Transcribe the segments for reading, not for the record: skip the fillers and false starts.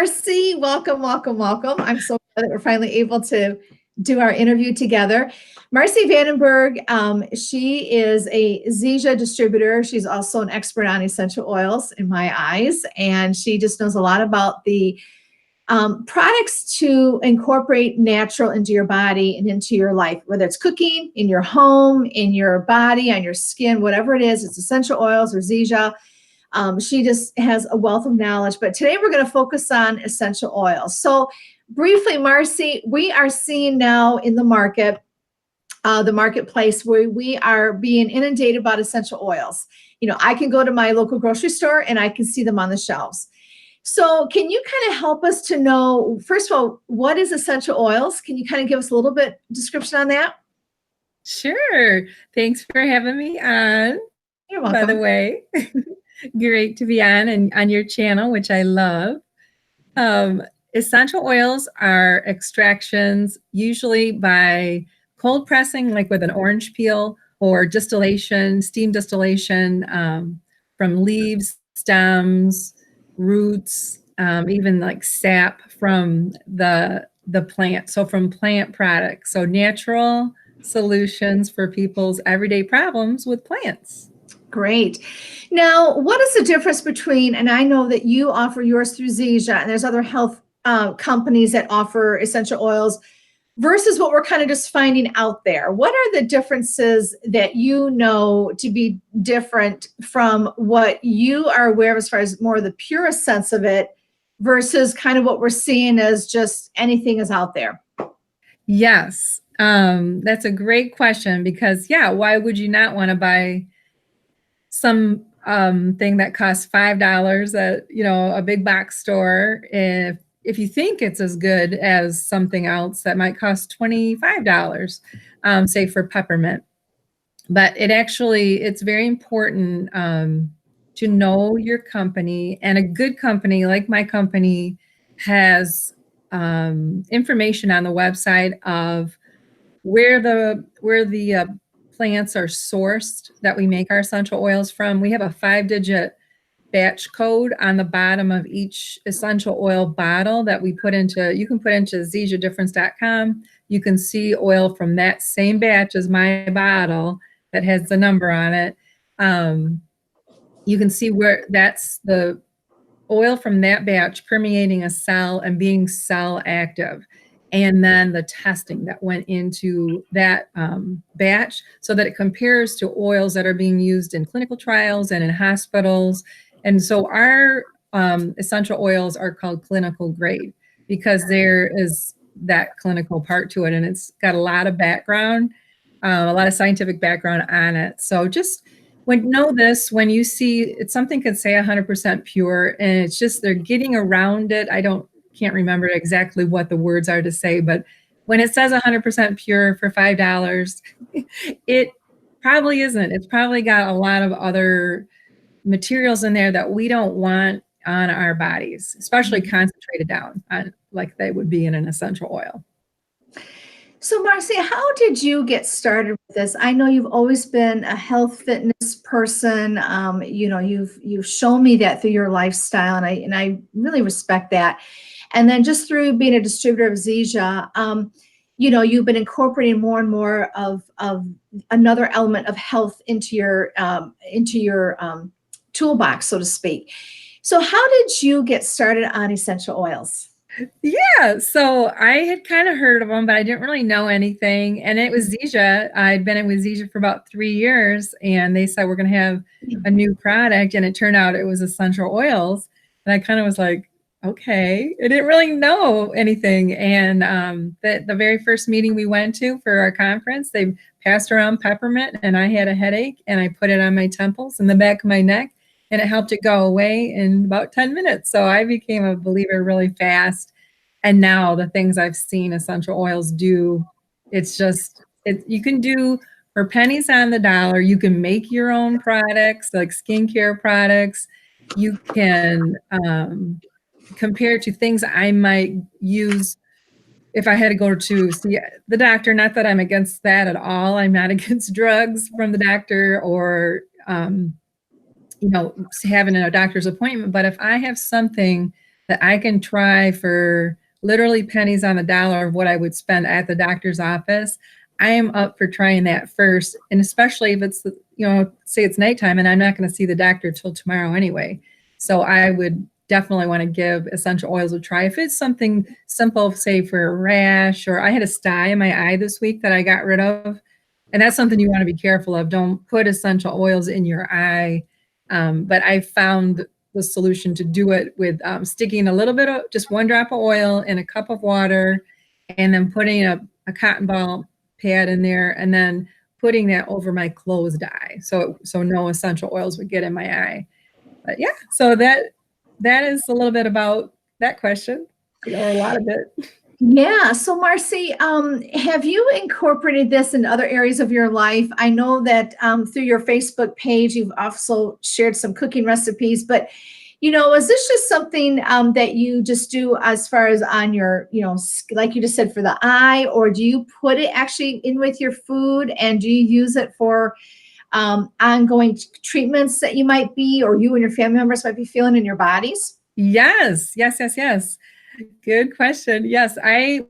Marcy, welcome, welcome, welcome. I'm so glad that we're finally able to do our interview together. Marcy VanDenBurg, she is a Zija distributor. She's also an expert on essential oils in my eyes, and she just knows a lot about the products to incorporate natural into your body and into your life, whether it's cooking, in your home, in your body, on your skin, whatever it is, it's essential oils or Zija. She just has a wealth of knowledge. But today we're going to focus on essential oils. So briefly, Marcy, we are seeing now in the marketplace where we are being inundated about essential oils. You know, I can go to my local grocery store and I can see them on the shelves. So can you kind of help us to know, first of all, what is essential oils? Can you kind of give us a little bit description on that? Sure. Thanks for having me on. You're welcome. By the way, great to be on your channel, which I love. Essential oils are extractions, usually by cold pressing, like with an orange peel, or distillation, steam distillation from leaves, stems, roots, even like sap from the plant. So from plant products. So natural solutions for people's everyday problems with plants. Great. Now, what is the difference between, and I know that you offer yours through Zija, and there's other health companies that offer essential oils, versus what we're kind of just finding out there? What are the differences that you know to be different from what you are aware of as far as more of the purest sense of it versus kind of what we're seeing as just anything is out there? Yes, that's a great question because, yeah, why would you not want to buy some thing that costs $5 at, you know, a big box store if you think it's as good as something else that might cost $25, say for peppermint. But it's very important to know your company, and a good company like my company has information on the website of where the plants are sourced that we make our essential oils from. We have a 5-digit batch code on the bottom of each essential oil bottle that we put into, you can put into zijadifference.com. You can see oil from that same batch as my bottle that has the number on it. You can see where that's the oil from that batch permeating a cell and being cell active. And then the testing that went into that batch so that it compares to oils that are being used in clinical trials and in hospitals. And so our essential oils are called clinical grade because there is that clinical part to it. And it's got a lot of background, a lot of scientific background on it. So just know this, when you see it's something could say 100% pure and it's just they're getting around it. Can't remember exactly what the words are to say, but when it says 100% pure for $5, it probably isn't. It's probably got a lot of other materials in there that we don't want on our bodies, especially concentrated down on like they would be in an essential oil. So Marcy, how did you get started with this? I know you've always been a health fitness person. You know, you've shown me that through your lifestyle, and I really respect that. And then just through being a distributor of Zija, you know, you've been incorporating more and more of another element of health into your toolbox, so to speak. So how did you get started on essential oils? Yeah, so I had kind of heard of them, but I didn't really know anything. And it was Zija. I'd been with Zija for about 3 years, and they said we're going to have a new product, and it turned out it was essential oils. And I kind of was like, okay, I didn't really know anything. And the very first meeting we went to for our conference, they passed around peppermint, and I had a headache, and I put it on my temples and the back of my neck, and it helped it go away in about 10 minutes. So I became a believer really fast. And now the things I've seen essential oils do, it's just, you can do for pennies on the dollar. You can make your own products, like skincare products. You can compare to things I might use if I had to go to see the doctor. Not that I'm against that at all. I'm not against drugs from the doctor or you know, having a doctor's appointment. But if I have something that I can try for literally pennies on the dollar of what I would spend at the doctor's office, I am up for trying that first. And especially if it's, say it's nighttime and I'm not going to see the doctor till tomorrow anyway. So I would definitely want to give essential oils a try. If it's something simple, say for a rash, or I had a sty in my eye this week that I got rid of. And that's something you want to be careful of. Don't put essential oils in your eye. But I found the solution to do it with sticking a little bit of just 1 drop of oil in a cup of water, and then putting a cotton ball pad in there, and then putting that over my closed eye, so no essential oils would get in my eye. But yeah, so that is a little bit about that question, or a lot of it. Yeah. So, Marcy, have you incorporated this in other areas of your life? I know that through your Facebook page, you've also shared some cooking recipes, but is this just something that you just do as far as on your, like you just said, for the eye, or do you put it actually in with your food, and do you use it for ongoing treatments that you might be, or you and your family members might be feeling in your bodies? Yes. Good question. Yes, I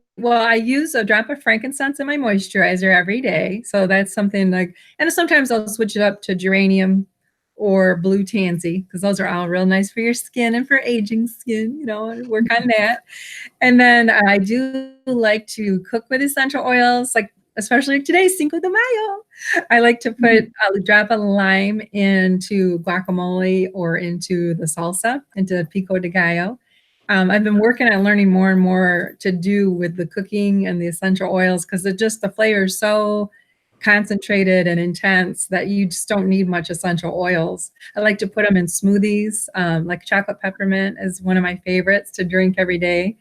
use a drop of frankincense in my moisturizer every day. So that's something like, and sometimes I'll switch it up to geranium or blue tansy, because those are all real nice for your skin and for aging skin, work on that. And then I do like to cook with essential oils, like especially today's Cinco de Mayo. I like to put a drop of lime into guacamole or into the salsa, into pico de gallo. I've been working on learning more and more to do with the cooking and the essential oils, because the flavor is so concentrated and intense that you just don't need much essential oils. I like to put them in smoothies, like chocolate peppermint is one of my favorites to drink every day.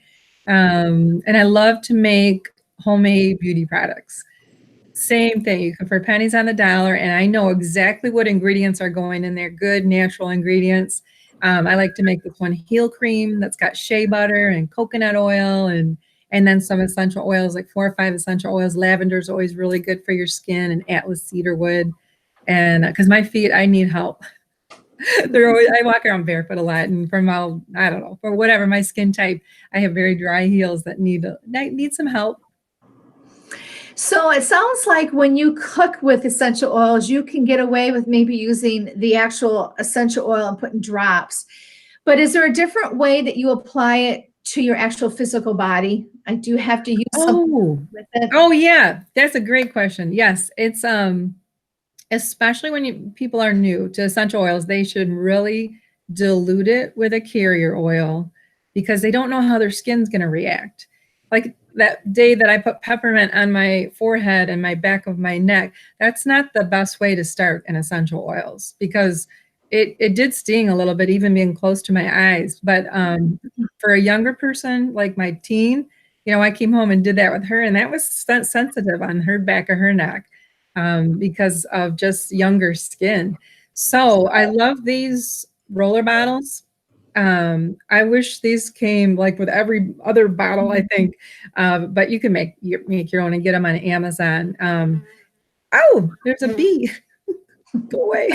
And I love to make homemade beauty products. Same thing, you can for pennies on the dollar, and I know exactly what ingredients are going in there, good natural ingredients. I like to make this one heel cream that's got shea butter and coconut oil, and then some essential oils, like 4 or 5 essential oils. Lavender is always really good for your skin, and Atlas cedarwood. And because my feet, I need help. I walk around barefoot a lot, and I don't know, for whatever my skin type, I have very dry heels that need some help. So it sounds like when you cook with essential oils, you can get away with maybe using the actual essential oil and putting drops. But is there a different way that you apply it to your actual physical body? I do have to use something with it. Oh yeah, that's a great question. Yes, it's especially when people are new to essential oils, they should really dilute it with a carrier oil, because they don't know how their skin's going to react. Like that day that I put peppermint on my forehead and my back of my neck, that's not the best way to start in essential oils, because it did sting a little bit, even being close to my eyes. But for a younger person, like my teen, I came home and did that with her, and that was sensitive on her back of her neck, because of just younger skin. So I love these roller bottles. I wish these came like with every other bottle, I think, but you can make your own and get them on Amazon. Oh, there's a bee. Go away.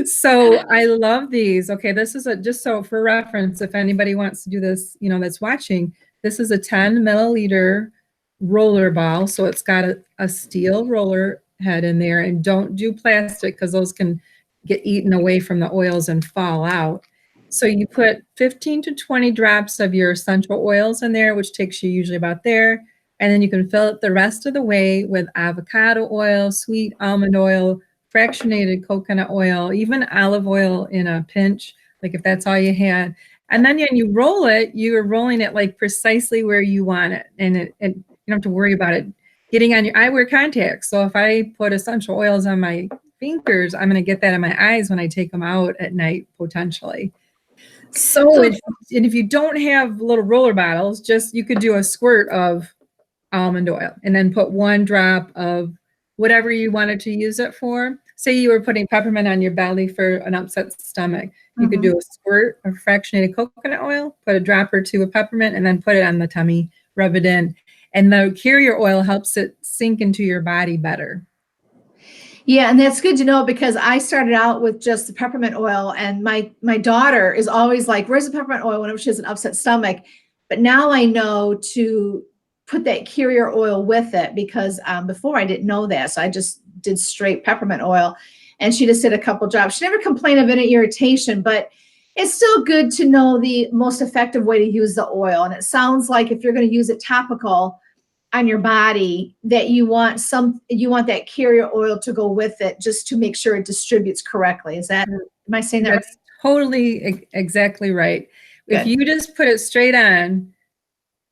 So I love these. Okay, this is just so for reference, if anybody wants to do this, that's watching, this is a 10 milliliter roller ball. So it's got a steel roller head in there, and don't do plastic, because those can get eaten away from the oils and fall out. So you put 15 to 20 drops of your essential oils in there, which takes you usually about there. And then you can fill it the rest of the way with avocado oil, sweet almond oil, fractionated coconut oil, even olive oil in a pinch, like if that's all you had. And then when you roll it, you're rolling it like precisely where you want it. And you don't have to worry about it getting on your, I wear contacts. So if I put essential oils on my fingers, I'm going to get that in my eyes when I take them out at night, potentially. So and if you don't have little roller bottles, you could do a squirt of almond oil and then put 1 drop of whatever you wanted to use it for. Say you were putting peppermint on your belly for an upset stomach. You could do a squirt of fractionated coconut oil, put a drop or 2 of peppermint, and then put it on the tummy, rub it in. And the carrier oil helps it sink into your body better. Yeah, and that's good to know because I started out with just the peppermint oil, and my daughter is always like, "Where's the peppermint oil?" Whenever she has an upset stomach. But now I know to put that carrier oil with it because before I didn't know that, so I just did straight peppermint oil, and she just did a couple drops. She never complained of any irritation, but it's still good to know the most effective way to use the oil. And it sounds like if you're going to use it topical on your body, that you want that carrier oil to go with it just to make sure it distributes correctly. Am I saying that right? That's totally exactly right. If Good. you just put it straight on,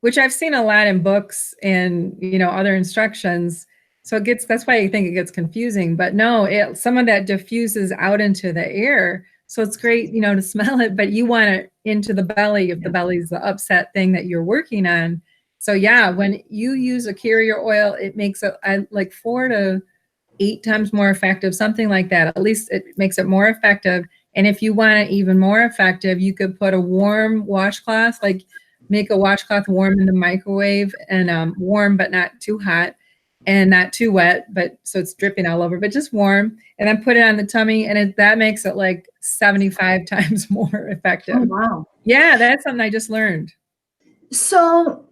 which I've seen a lot in books and, other instructions. So that's why I think it gets confusing, but no, some of that diffuses out into the air. So it's great, to smell it, but you want it into the belly if the belly's the upset thing that you're working on. So yeah, when you use a carrier oil, it makes it like 4 to 8 times more effective, something like that. At least it makes it more effective. And if you want it even more effective, you could put a warm washcloth, like make a washcloth warm in the microwave and warm, but not too hot and not too wet, but so it's dripping all over, but just warm. And then put it on the tummy, and that makes it like 75 times more effective. Oh, wow. Yeah, that's something I just learned. So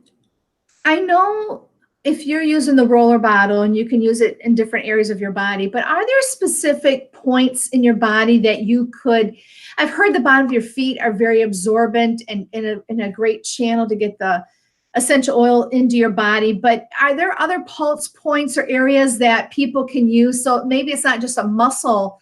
I know if you're using the roller bottle and you can use it in different areas of your body, but are there specific points in your body that you could? I've heard the bottom of your feet are very absorbent and in a great channel to get the essential oil into your body, but are there other pulse points or areas that people can use? So maybe it's not just a muscle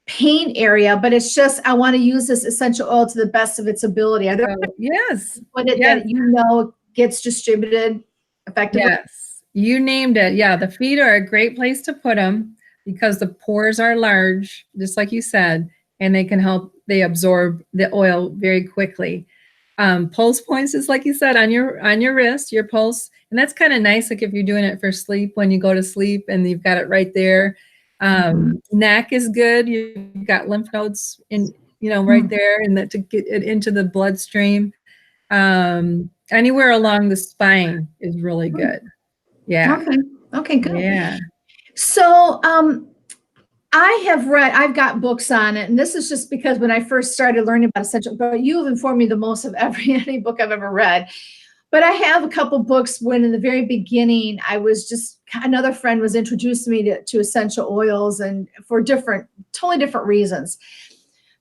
pain area, but it's just, I want to use this essential oil to the best of its ability. Are there yes. that gets distributed effectively? Yes, you named it. Yeah, the feet are a great place to put them because the pores are large, just like you said, and they absorb the oil very quickly. Pulse points is like you said on your wrist, your pulse, and that's kind of nice. Like if you're doing it for sleep, when you go to sleep and you've got it right there. Neck is good. You've got lymph nodes right there, and that to get it into the bloodstream. Anywhere along the spine is really good. Yeah. Okay, good. Yeah. So, I've got books on it, and this is just because when I first started learning about essential, but you have informed me the most of any book I've ever read. But I have a couple books when in the very beginning, another friend was introducing me to essential oils and for totally different reasons.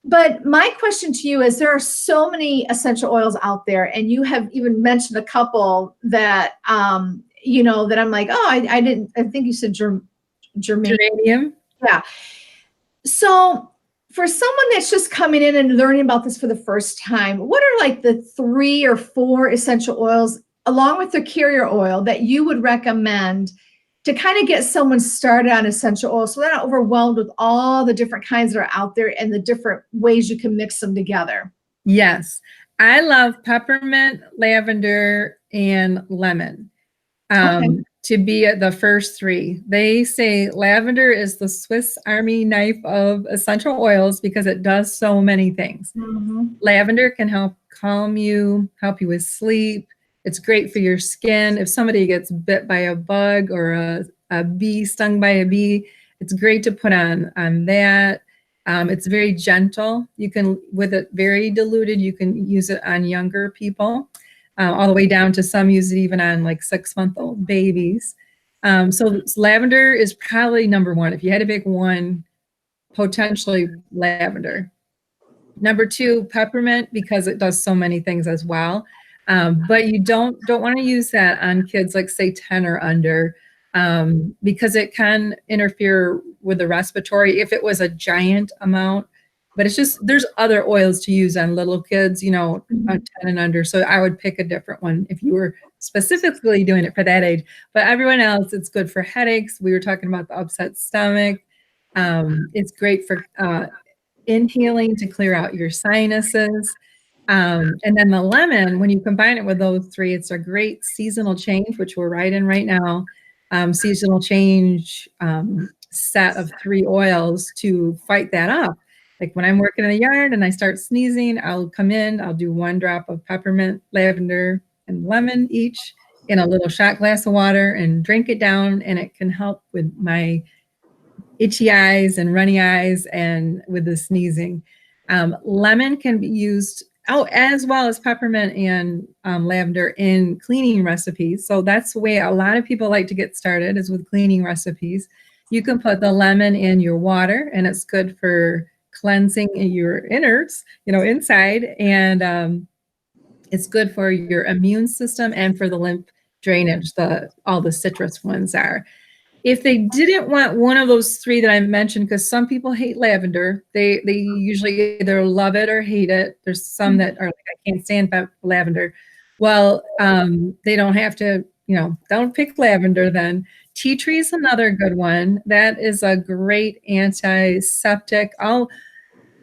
But my question to you is, there are so many essential oils out there, and you have even mentioned a couple that, that I'm like, oh, I think you said geranium. Yeah. So for someone that's just coming in and learning about this for the first time, what are like the 3 or 4 essential oils along with the carrier oil that you would recommend to kind of get someone started on essential oils so they're not overwhelmed with all the different kinds that are out there and the different ways you can mix them together? Yes. I love peppermint, lavender, and lemon. To be the first 3. They say lavender is the Swiss Army knife of essential oils because it does so many things. Lavender can help calm you, help you with sleep. It's great for your skin. If somebody gets bit by a bug or a bee, stung by a bee, it's great to put on that. It's very gentle. You can, with it very diluted, you can use it on younger people. All the way down to some use it even on like 6-month-old babies. So lavender is probably number 1. If you had to pick one, potentially lavender. Number 2, peppermint, because it does so many things as well. But you don't want to use that on kids like say 10 or under because it can interfere with the respiratory if it was a giant amount. But it's just, there's other oils to use on little kids, on 10 and under. So I would pick a different one if you were specifically doing it for that age. But everyone else, it's good for headaches. We were talking about the upset stomach. It's great for inhaling to clear out your sinuses. And then the lemon, when you combine it with those 3, it's a great seasonal change, which we're right in right now. Seasonal change set of 3 oils to fight that up. Like when I'm working in the yard and I start sneezing, I'll come in, I'll do 1 drop of peppermint, lavender, and lemon each in a little shot glass of water and drink it down. And it can help with my itchy eyes and runny eyes and with the sneezing. Lemon can be used, as well as peppermint and lavender in cleaning recipes. So that's the way a lot of people like to get started, is with cleaning recipes. You can put the lemon in your water, and it's good for cleansing your innards, inside. And it's good for your immune system and for the lymph drainage. All the citrus ones are. If they didn't want one of those three that I mentioned, because some people hate lavender, they usually either love it or hate it. There's some that are like, I can't stand lavender. Well, they don't have to, don't pick lavender then. Tea tree is another good one. That is a great antiseptic.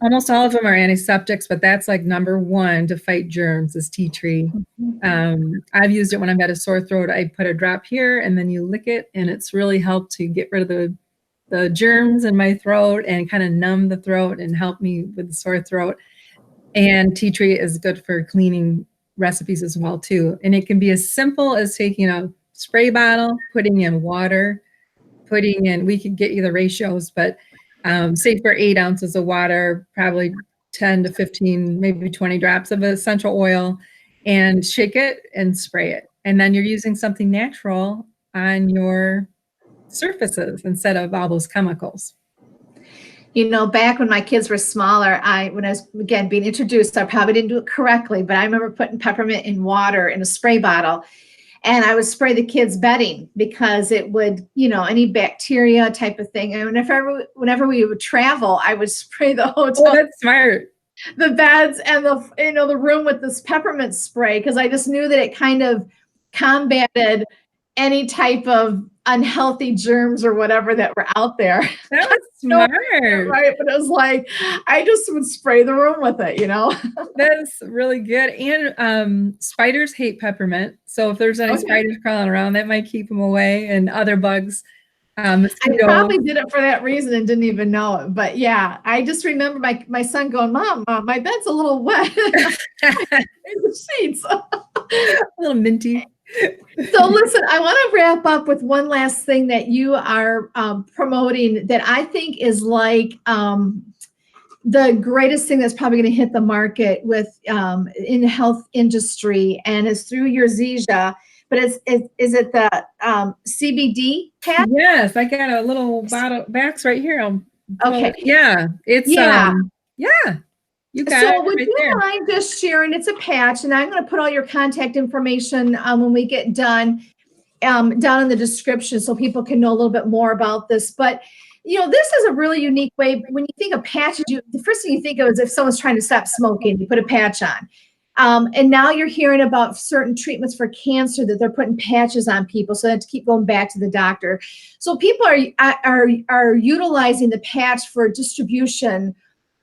Almost all of them are antiseptics, but that's like number one to fight germs is tea tree. I've used it when I've had a sore throat. I put a drop here and then you lick it, and it's really helped to get rid of the germs in my throat and kind of numb the throat and help me with the sore throat. And tea tree is good for cleaning recipes as well too. And it can be as simple as taking a spray bottle, putting in water, we could get you the ratios, but say for 8 ounces of water, probably 10 to 15, maybe 20 drops of essential oil, and shake it and spray it. And then you're using something natural on your surfaces instead of all those chemicals. Back when my kids were smaller, when I was, again, being introduced, I probably didn't do it correctly, but I remember putting peppermint in water in a spray bottle. And I would spray the kids' bedding because it would, any bacteria type of thing. And whenever we would travel, I would spray the hotel. Oh, that's smart. The beds and the room with this peppermint spray, because I just knew that it kind of combated any type of unhealthy germs or whatever that were out there. That was smart. Right. But it was like, I just would spray the room with it, That's really good. And spiders hate peppermint. So if there's any spiders crawling around, that might keep them away, and other bugs. I probably did it for that reason and didn't even know it. But yeah, I just remember my son going, Mom, my bed's a little wet. The sheets. A little minty. So listen, I want to wrap up with one last thing that you are promoting that I think is like the greatest thing that's probably going to hit the market with in the health industry, and is through your Zija. But is it the CBD patch? Yes, I got a little bottle backs right here. Okay. Yeah, it's You got so it would right you there. mind just sharing? It's a patch, and I'm going to put all your contact information when we get done down in the description, so people can know a little bit more about this. But this is a really unique way. When you think of patches, the first thing you think of is if someone's trying to stop smoking, you put a patch on. And now you're hearing about certain treatments for cancer that they're putting patches on people, so they have to keep going back to the doctor. So people are utilizing the patch for distribution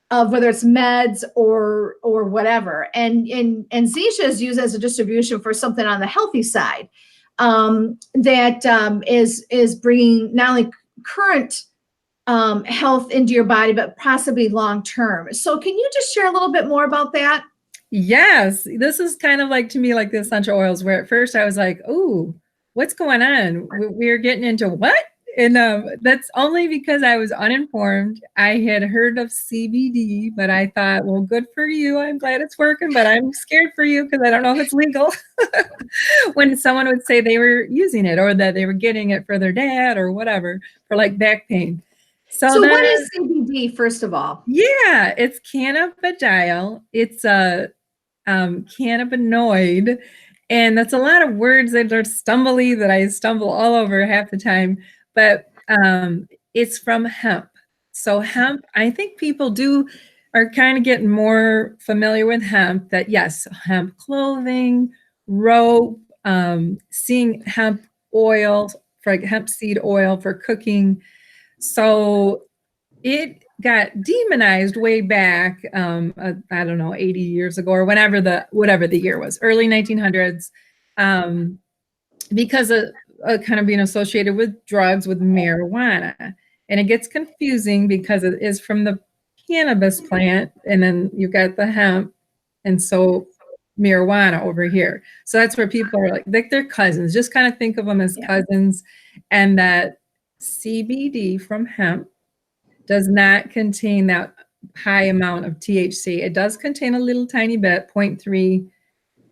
of whether it's meds or whatever. And Zija is used as a distribution for something on the healthy side that is bringing not only current health into your body, but possibly long term. So can you just share a little bit more about that? Yes, this is kind of like, to me, like the essential oils, where at first I was like, "Ooh, what's going on? We're getting into what?" And that's only because I was uninformed. I had heard of CBD, but I thought, well, good for you. I'm glad it's working, but I'm scared for you because I don't know if it's legal. When someone would say they were using it, or that they were getting it for their dad or whatever, for like back pain. So what is CBD, first of all? Yeah, it's cannabidiol. It's a cannabinoid, and that's a lot of words that are stumbly that I stumble all over half the time. But it's from hemp. So hemp, I think people are kind of getting more familiar with hemp. That yes, hemp clothing, rope, seeing hemp oil, for like hemp seed oil for cooking. So it got demonized way back, I don't know, 80 years ago, or whatever the year was, early 1900s, because of kind of being associated with drugs, with marijuana. And it gets confusing because it is from the cannabis plant, and then you got the hemp, and so marijuana over here. So that's where people are like they're cousins. Just kind of think of them as cousins, and that CBD from hemp does not contain that high amount of THC. It does contain a little tiny bit, 0.3,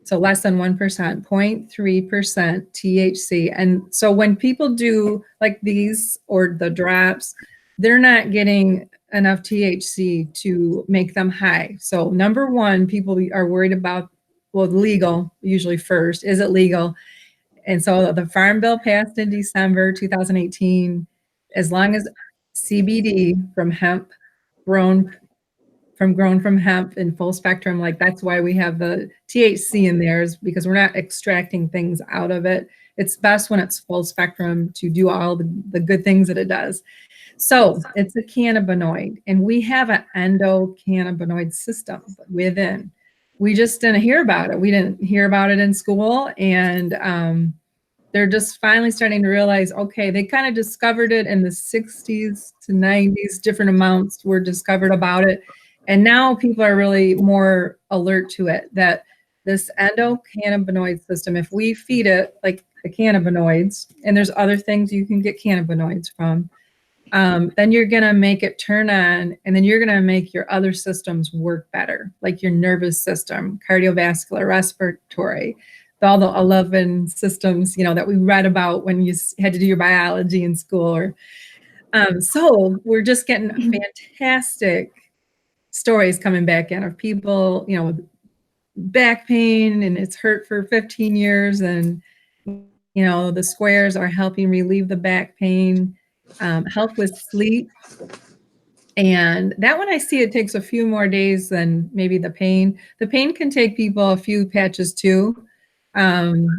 so less than 1%, 0.3% THC. And so when people do like these or the drops, they're not getting enough THC to make them high. So number one, people are worried about, well, legal usually first. Is it legal? And so the Farm Bill passed in December 2018. As long as CBD from hemp grown from hemp in full spectrum, like that's why we have the THC in there, is because we're not extracting things out of it. It's best when it's full spectrum to do all the good things that it does. So it's a cannabinoid, and we have an endocannabinoid system within. We just didn't hear about it. We didn't hear about it in school, and they're just finally starting to realize, okay, they kind of discovered it in the 60s to 90s, different amounts were discovered about it. And now people are really more alert to it, that this endocannabinoid system, if we feed it like the cannabinoids, and there's other things you can get cannabinoids from, then you're going to make it turn on, and then you're going to make your other systems work better, like your nervous system, cardiovascular, respiratory, all the 11 systems, that we read about when you had to do your biology in school. Or so we're just getting fantastic stories coming back in of people, with back pain, and it's hurt for 15 years, and the squares are helping relieve the back pain, help with sleep. And that one, I see it takes a few more days than maybe the pain. The pain can take people a few patches too. And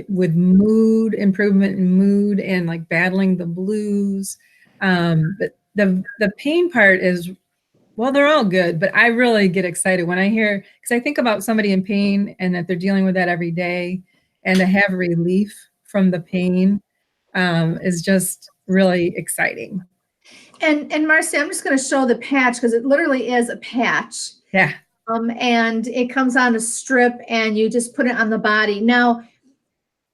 with mood improvement and mood and like battling the blues. But the pain part is, well, they're all good, but I really get excited when I hear, because I think about somebody in pain and that they're dealing with that every day, and to have relief from the pain is just really exciting. And Marcy, I'm just going to show the patch because it literally is a patch. Yeah. And it comes on a strip, and you just put it on the body. Now,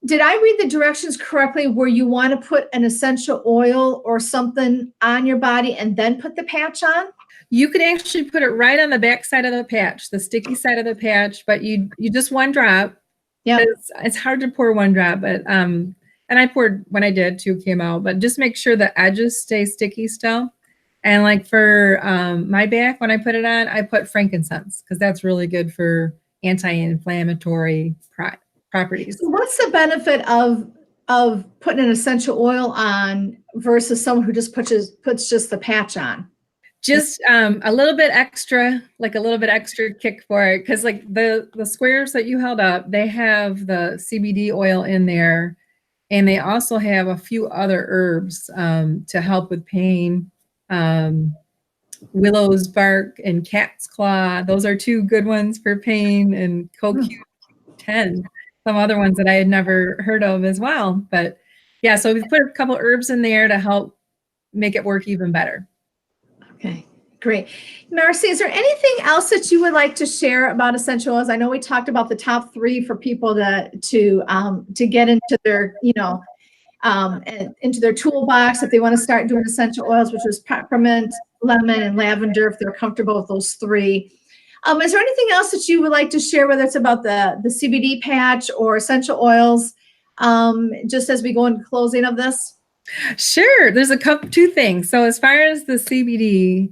did I read the directions correctly where you want to put an essential oil or something on your body and then put the patch on? You could actually put it right on the back side of the patch, the sticky side of the patch, but you just one drop. Yeah. It's hard to pour one drop, but and I poured when I did, 2 came out, but just make sure the edges stay sticky still. And like for my back, when I put it on, I put frankincense because that's really good for anti-inflammatory properties. So what's the benefit of putting an essential oil on versus someone who just puts just the patch on? Just a little bit extra, like a little bit extra kick for it, because like the squares that you held up, they have the CBD oil in there, and they also have a few other herbs to help with pain. Willow's bark and cat's claw. Those are 2 good ones for pain, and CoQ10, some other ones that I had never heard of as well. But yeah, so we've put a couple herbs in there to help make it work even better. Okay, great. Marcy, is there anything else that you would like to share about essential oils? I know we talked about the top 3 for people to get into their, into their toolbox if they want to start doing essential oils, which was peppermint, lemon, and lavender, if they're comfortable with those 3. Is there anything else that you would like to share, whether it's about the CBD patch or essential oils, just as we go into closing of this? Sure. There's 2 things. So as far as the CBD,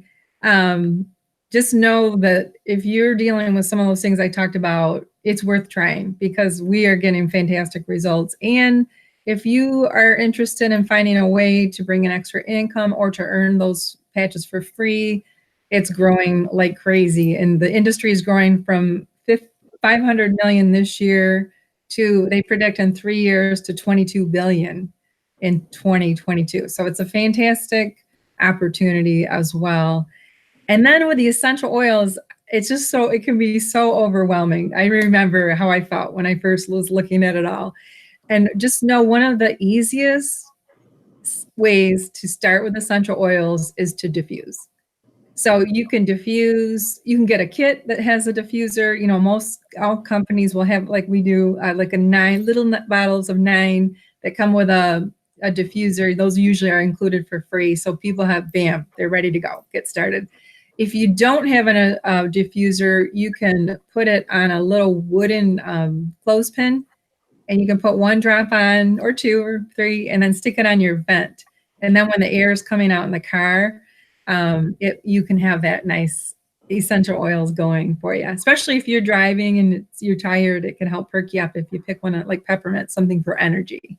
just know that if you're dealing with some of those things I talked about, it's worth trying because we are getting fantastic results. And if you are interested in finding a way to bring in extra income or to earn those patches for free, it's growing like crazy. And the industry is growing from 500 million this year to, they predict in 3 years, to 22 billion in 2022. So it's a fantastic opportunity as well. And then with the essential oils, it's just it can be so overwhelming. I remember how I felt when I first was looking at it all. And just know one of the easiest ways to start with essential oils is to diffuse. So you can diffuse, you can get a kit that has a diffuser. All companies will have, like we do, like 9 little bottles of 9 that come with a a diffuser, those usually are included for free. So people have, bam, they're ready to go, get started. If you don't have a diffuser, you can put it on a little wooden clothespin, and you can put 1 drop on, or 2 or 3, and then stick it on your vent. And then when the air is coming out in the car, you can have that nice essential oils going for you, especially if you're driving and you're tired. It can help perk you up if you pick one like peppermint, something for energy.